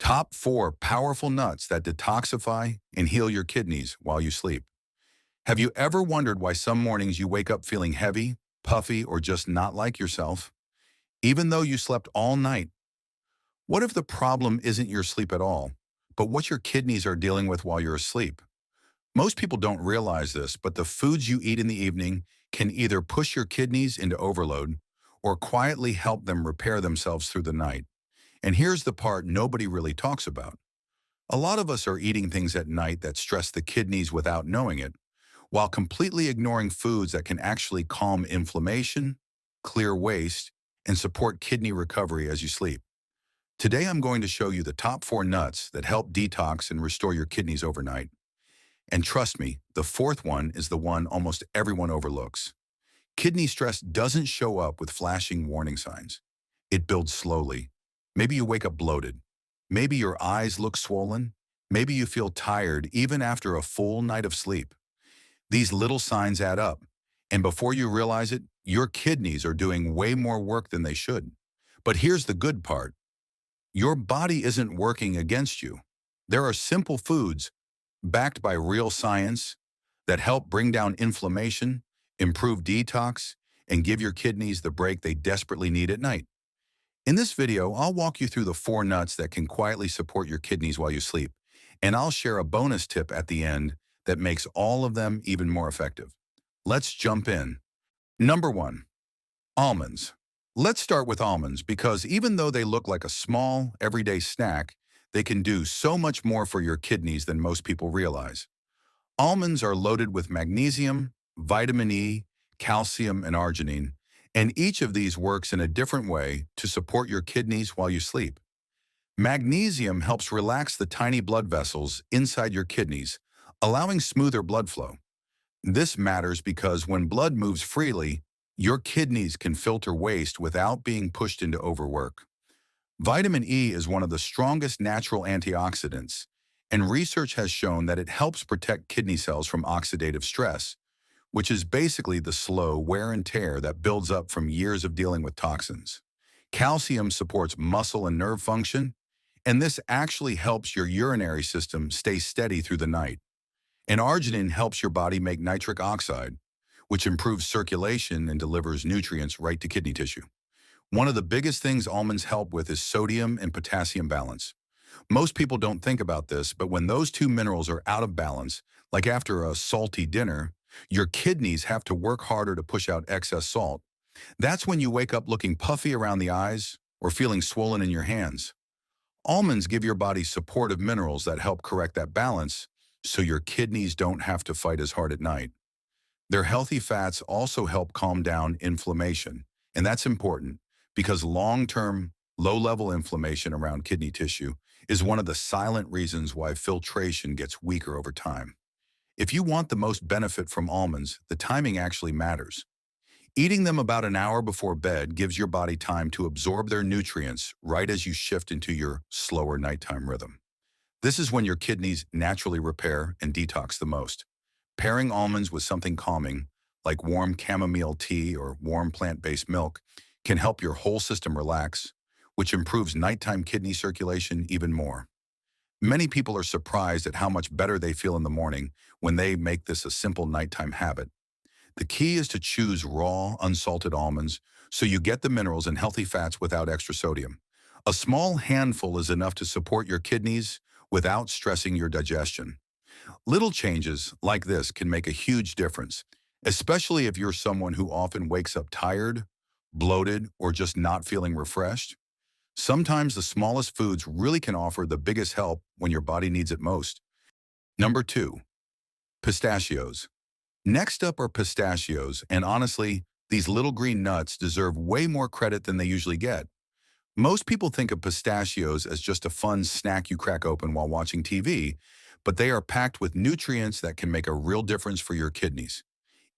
Top 4 powerful nuts that detoxify and heal your kidneys while you sleep. Have you ever wondered why some mornings you wake up feeling heavy, puffy, or just not like yourself, even though you slept all night? What if the problem isn't your sleep at all, but what your kidneys are dealing with while you're asleep? Most people don't realize this, but the foods you eat in the evening can either push your kidneys into overload or quietly help them repair themselves through the night. And here's the part nobody really talks about. A lot of us are eating things at night that stress the kidneys without knowing it, while completely ignoring foods that can actually calm inflammation, clear waste, and support kidney recovery as you sleep. Today I'm going to show you the top 4 nuts that help detox and restore your kidneys overnight. And trust me, the fourth one is the one almost everyone overlooks. Kidney stress doesn't show up with flashing warning signs. It builds slowly. Maybe you wake up bloated. Maybe your eyes look swollen. Maybe you feel tired even after a full night of sleep. These little signs add up, and before you realize it, your kidneys are doing way more work than they should. But here's the good part. Your body isn't working against you. There are simple foods, backed by real science, that help bring down inflammation, improve detox, and give your kidneys the break they desperately need at night. In this video, I'll walk you through the 4 nuts that can quietly support your kidneys while you sleep, and I'll share a bonus tip at the end that makes all of them even more effective. Let's jump in. Number 1. Almonds. Let's start with almonds because even though they look like a small, everyday snack, they can do so much more for your kidneys than most people realize. Almonds are loaded with magnesium, vitamin E, calcium, and arginine, and each of these works in a different way to support your kidneys while you sleep. Magnesium helps relax the tiny blood vessels inside your kidneys, allowing smoother blood flow. This matters because when blood moves freely, your kidneys can filter waste without being pushed into overwork. Vitamin E is one of the strongest natural antioxidants, and research has shown that it helps protect kidney cells from oxidative stress, which is basically the slow wear and tear that builds up from years of dealing with toxins. Calcium supports muscle and nerve function, and this actually helps your urinary system stay steady through the night. And arginine helps your body make nitric oxide, which improves circulation and delivers nutrients right to kidney tissue. One of the biggest things almonds help with is sodium and potassium balance. Most people don't think about this, but when those two minerals are out of balance, like after a salty dinner, your kidneys have to work harder to push out excess salt. That's when you wake up looking puffy around the eyes or feeling swollen in your hands. Almonds give your body supportive minerals that help correct that balance so your kidneys don't have to fight as hard at night. Their healthy fats also help calm down inflammation, and that's important because long-term, low-level inflammation around kidney tissue is one of the silent reasons why filtration gets weaker over time. If you want the most benefit from almonds, the timing actually matters. Eating them about an hour before bed gives your body time to absorb their nutrients right as you shift into your slower nighttime rhythm. This is when your kidneys naturally repair and detox the most. Pairing almonds with something calming, like warm chamomile tea or warm plant-based milk, can help your whole system relax, which improves nighttime kidney circulation even more. Many people are surprised at how much better they feel in the morning when they make this a simple nighttime habit. The key is to choose raw, unsalted almonds so you get the minerals and healthy fats without extra sodium. A small handful is enough to support your kidneys without stressing your digestion. Little changes like this can make a huge difference, especially if you're someone who often wakes up tired, bloated, or just not feeling refreshed. Sometimes the smallest foods really can offer the biggest help when your body needs it most. Number 2. Pistachios. Next up are pistachios, and honestly, these little green nuts deserve way more credit than they usually get. Most people think of pistachios as just a fun snack you crack open while watching TV, but they are packed with nutrients that can make a real difference for your kidneys.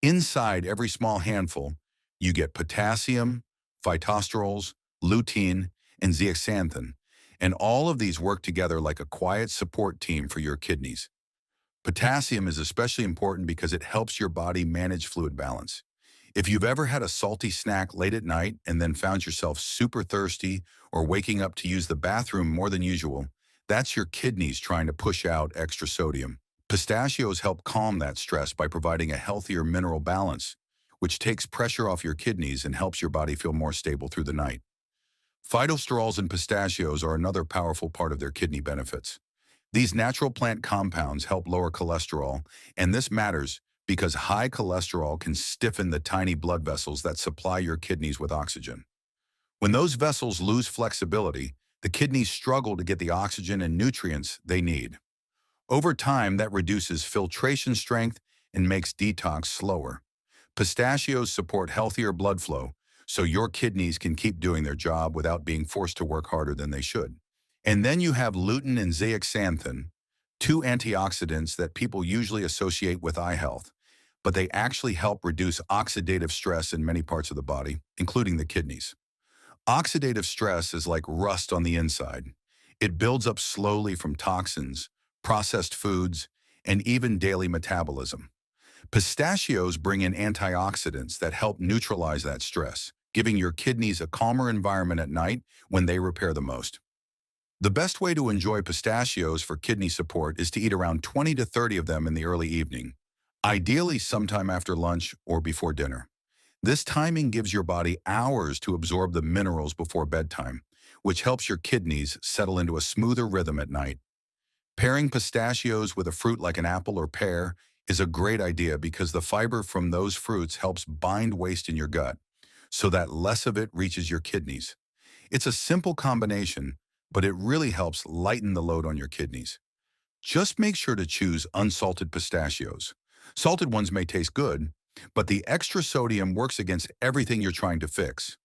Inside every small handful, you get potassium, phytosterols, lutein, and zeaxanthin, and all of these work together like a quiet support team for your kidneys. Potassium is especially important because it helps your body manage fluid balance. If you've ever had a salty snack late at night and then found yourself super thirsty or waking up to use the bathroom more than usual, That's your kidneys trying to push out extra sodium. Pistachios help calm that stress by providing a healthier mineral balance, which takes pressure off your kidneys and helps your body feel more stable through the night. Phytosterols in pistachios are another powerful part of their kidney benefits. These natural plant compounds help lower cholesterol, and this matters because high cholesterol can stiffen the tiny blood vessels that supply your kidneys with oxygen. When those vessels lose flexibility, the kidneys struggle to get the oxygen and nutrients they need. Over time, that reduces filtration strength and makes detox slower. Pistachios support healthier blood flow, so your kidneys can keep doing their job without being forced to work harder than they should. And then you have lutein and zeaxanthin, two antioxidants that people usually associate with eye health, but they actually help reduce oxidative stress in many parts of the body, including the kidneys. Oxidative stress is like rust on the inside. It builds up slowly from toxins, processed foods, and even daily metabolism. Pistachios bring in antioxidants that help neutralize that stress, giving your kidneys a calmer environment at night when they repair the most. The best way to enjoy pistachios for kidney support is to eat around 20 to 30 of them in the early evening, ideally sometime after lunch or before dinner. This timing gives your body hours to absorb the minerals before bedtime, which helps your kidneys settle into a smoother rhythm at night. Pairing pistachios with a fruit like an apple or pear is a great idea because the fiber from those fruits helps bind waste in your gut, so that less of it reaches your kidneys. It's a simple combination, but it really helps lighten the load on your kidneys. Just make sure to choose unsalted pistachios. Salted ones may taste good, but the extra sodium works against everything you're trying to fix.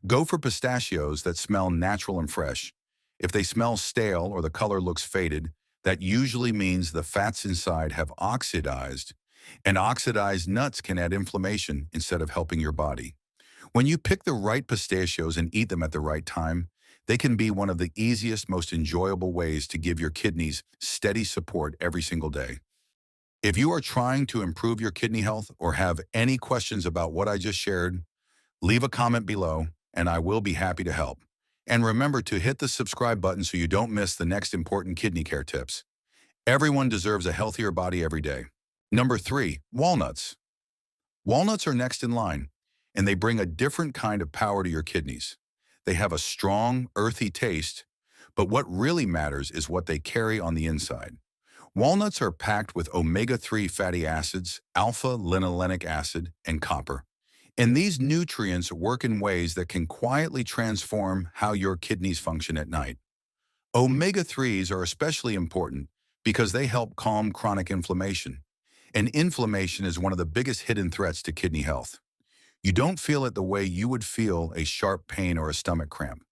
Go for pistachios that smell natural and fresh. If they smell stale or the color looks faded, that usually means the fats inside have oxidized, and oxidized nuts can add inflammation instead of helping your body. When you pick the right pistachios and eat them at the right time, they can be one of the easiest, most enjoyable ways to give your kidneys steady support every single day. If you are trying to improve your kidney health or have any questions about what I just shared, leave a comment below and I will be happy to help. And remember to hit the subscribe button so you don't miss the next important kidney care tips. Everyone deserves a healthier body every day. Number 3, walnuts. Walnuts are next in line, and they bring a different kind of power to your kidneys. They have a strong, earthy taste, but what really matters is what they carry on the inside. Walnuts are packed with omega-3 fatty acids, alpha-linolenic acid, and copper. And these nutrients work in ways that can quietly transform how your kidneys function at night. Omega-3s are especially important because they help calm chronic inflammation. And inflammation is one of the biggest hidden threats to kidney health. You don't feel it the way you would feel a sharp pain or a stomach cramp.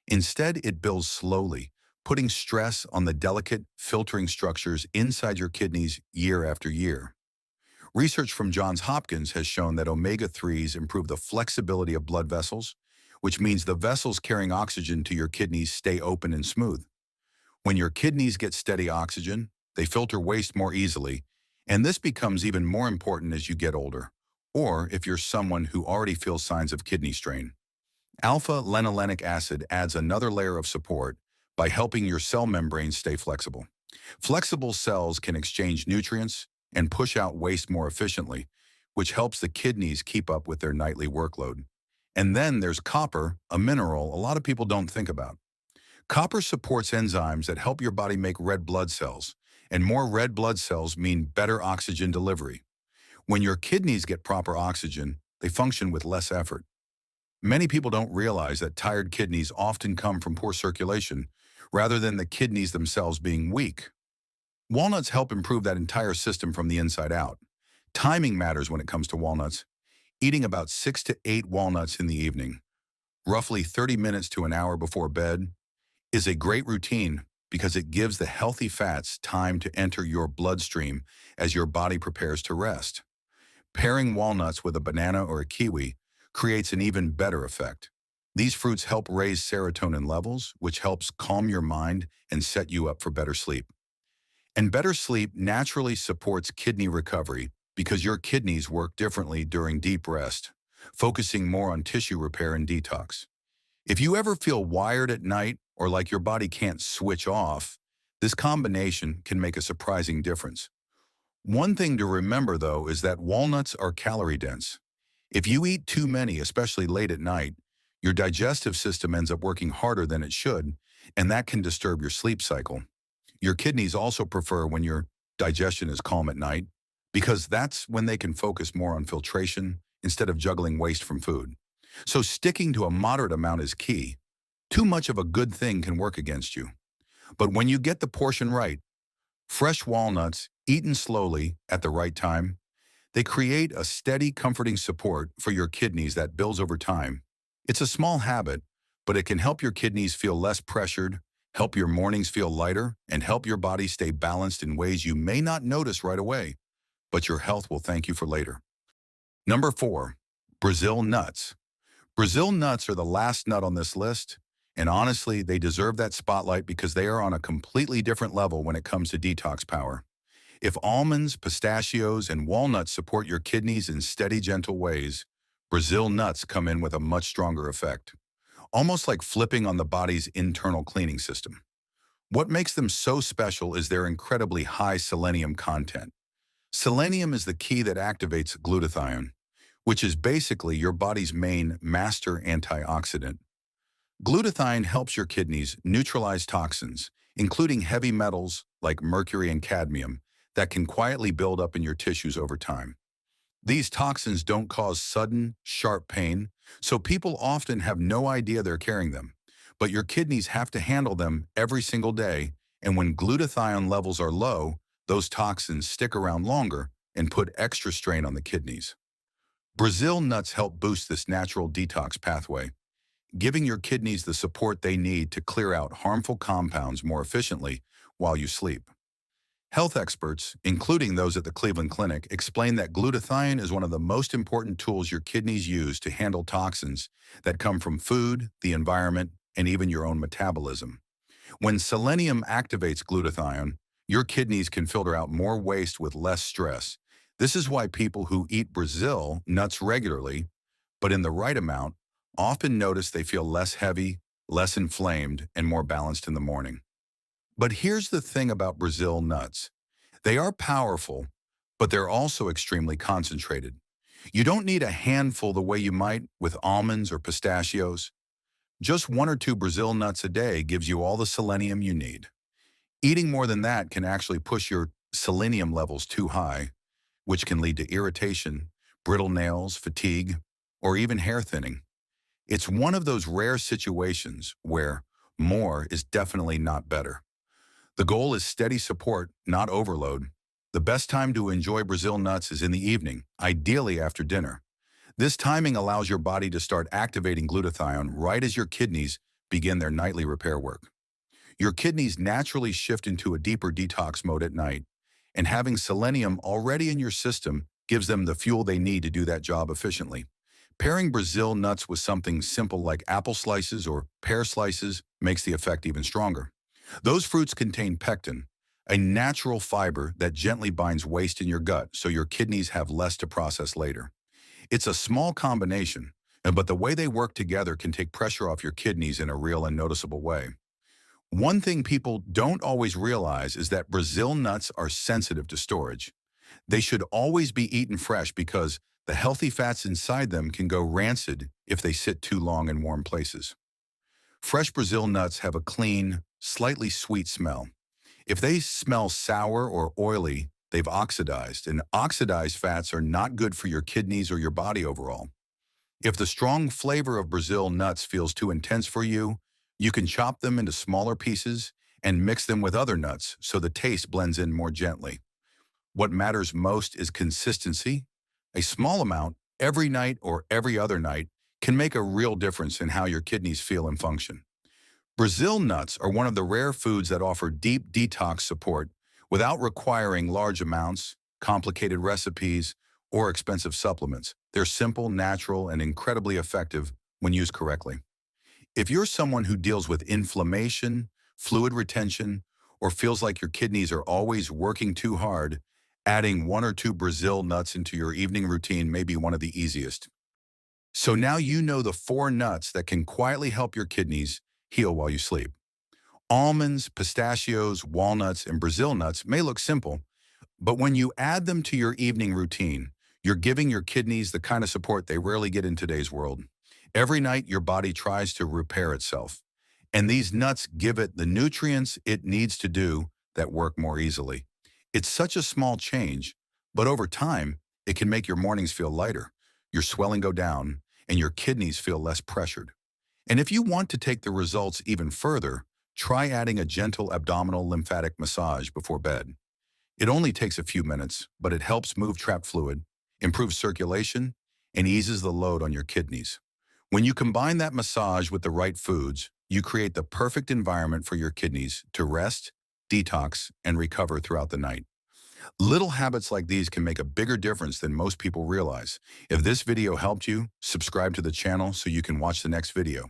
Instead, it builds slowly, putting stress on the delicate filtering structures inside your kidneys year after year. Research from Johns Hopkins has shown that omega-3s improve the flexibility of blood vessels, which means the vessels carrying oxygen to your kidneys stay open and smooth. When your kidneys get steady oxygen, they filter waste more easily, and this becomes even more important as you get older, or if you're someone who already feels signs of kidney strain. Alpha-linolenic acid adds another layer of support by helping your cell membranes stay flexible. Flexible cells can exchange nutrients and push out waste more efficiently, which helps the kidneys keep up with their nightly workload. And then there's copper, a mineral a lot of people don't think about. Copper supports enzymes that help your body make red blood cells, and more red blood cells mean better oxygen delivery. When your kidneys get proper oxygen, they function with less effort. Many people don't realize that tired kidneys often come from poor circulation, rather than the kidneys themselves being weak. Walnuts help improve that entire system from the inside out. Timing matters when it comes to walnuts. Eating about 6 to 8 walnuts in the evening, roughly 30 minutes to an hour before bed, is a great routine because it gives the healthy fats time to enter your bloodstream as your body prepares to rest. Pairing walnuts with a banana or a kiwi creates an even better effect. These fruits help raise serotonin levels, which helps calm your mind and set you up for better sleep. And better sleep naturally supports kidney recovery because your kidneys work differently during deep rest, focusing more on tissue repair and detox. If you ever feel wired at night or like your body can't switch off, This combination can make a surprising difference. One thing to remember, though, is that walnuts are calorie-dense. If you eat too many, especially late at night, your digestive system ends up working harder than it should, and that can disturb your sleep cycle. Your kidneys also prefer when your digestion is calm at night, because that's when they can focus more on filtration instead of juggling waste from food. So sticking to a moderate amount is key. Too much of a good thing can work against you. But when you get the portion right, fresh walnuts, eaten slowly at the right time, they create a steady, comforting support for your kidneys that builds over time. It's a small habit, but it can help your kidneys feel less pressured, help your mornings feel lighter, and help your body stay balanced in ways you may not notice right away, but your health will thank you for later. Number 4, Brazil nuts. Brazil nuts are the last nut on this list, and honestly, they deserve that spotlight because they are on a completely different level when it comes to detox power. If almonds, pistachios, and walnuts support your kidneys in steady, gentle ways, Brazil nuts come in with a much stronger effect, almost like flipping on the body's internal cleaning system. What makes them so special is their incredibly high selenium content. Selenium is the key that activates glutathione, which is basically your body's main master antioxidant. Glutathione helps your kidneys neutralize toxins, including heavy metals like mercury and cadmium, that can quietly build up in your tissues over time. These toxins don't cause sudden, sharp pain, so people often have no idea they're carrying them. But your kidneys have to handle them every single day, and when glutathione levels are low, those toxins stick around longer and put extra strain on the kidneys. Brazil nuts help boost this natural detox pathway, giving your kidneys the support they need to clear out harmful compounds more efficiently while you sleep. Health experts, including those at the Cleveland Clinic, explain that glutathione is one of the most important tools your kidneys use to handle toxins that come from food, the environment, and even your own metabolism. When selenium activates glutathione, your kidneys can filter out more waste with less stress. This is why people who eat Brazil nuts regularly, but in the right amount, often notice they feel less heavy, less inflamed, and more balanced in the morning. But here's the thing about Brazil nuts. They are powerful, but they're also extremely concentrated. You don't need a handful the way you might with almonds or pistachios. Just 1 or 2 Brazil nuts a day gives you all the selenium you need. Eating more than that can actually push your selenium levels too high, which can lead to irritation, brittle nails, fatigue, or even hair thinning. It's one of those rare situations where more is definitely not better. The goal is steady support, not overload. The best time to enjoy Brazil nuts is in the evening, ideally after dinner. This timing allows your body to start activating glutathione right as your kidneys begin their nightly repair work. Your kidneys naturally shift into a deeper detox mode at night, and having selenium already in your system gives them the fuel they need to do that job efficiently. Pairing Brazil nuts with something simple like apple slices or pear slices makes the effect even stronger. Those fruits contain pectin, a natural fiber that gently binds waste in your gut so your kidneys have less to process later. It's a small combination, but the way they work together can take pressure off your kidneys in a real and noticeable way. One thing people don't always realize is that Brazil nuts are sensitive to storage. They should always be eaten fresh because the healthy fats inside them can go rancid if they sit too long in warm places. Fresh Brazil nuts have a clean, slightly sweet smell. If they smell sour or oily, they've oxidized, and oxidized fats are not good for your kidneys or your body overall. If the strong flavor of Brazil nuts feels too intense for you, you can chop them into smaller pieces and mix them with other nuts so the taste blends in more gently. What matters most is consistency. A small amount, every night or every other night, can make a real difference in how your kidneys feel and function. Brazil nuts are one of the rare foods that offer deep detox support without requiring large amounts, complicated recipes, or expensive supplements. They're simple, natural, and incredibly effective when used correctly. If you're someone who deals with inflammation, fluid retention, or feels like your kidneys are always working too hard, adding 1 or 2 Brazil nuts into your evening routine may be one of the easiest. So now you know the 4 nuts that can quietly help your kidneys heal while you sleep. Almonds, pistachios, walnuts, and Brazil nuts may look simple, but when you add them to your evening routine, you're giving your kidneys the kind of support they rarely get in today's world. Every night, your body tries to repair itself, and these nuts give it the nutrients it needs to do that work more easily. It's such a small change, but over time, it can make your mornings feel lighter, your swelling go down, and your kidneys feel less pressured. And if you want to take the results even further, try adding a gentle abdominal lymphatic massage before bed. It only takes a few minutes, but it helps move trapped fluid, improves circulation, and eases the load on your kidneys. When you combine that massage with the right foods, you create the perfect environment for your kidneys to rest, detox, and recover throughout the night. Little habits like these can make a bigger difference than most people realize. If this video helped you, subscribe to the channel so you can watch the next video.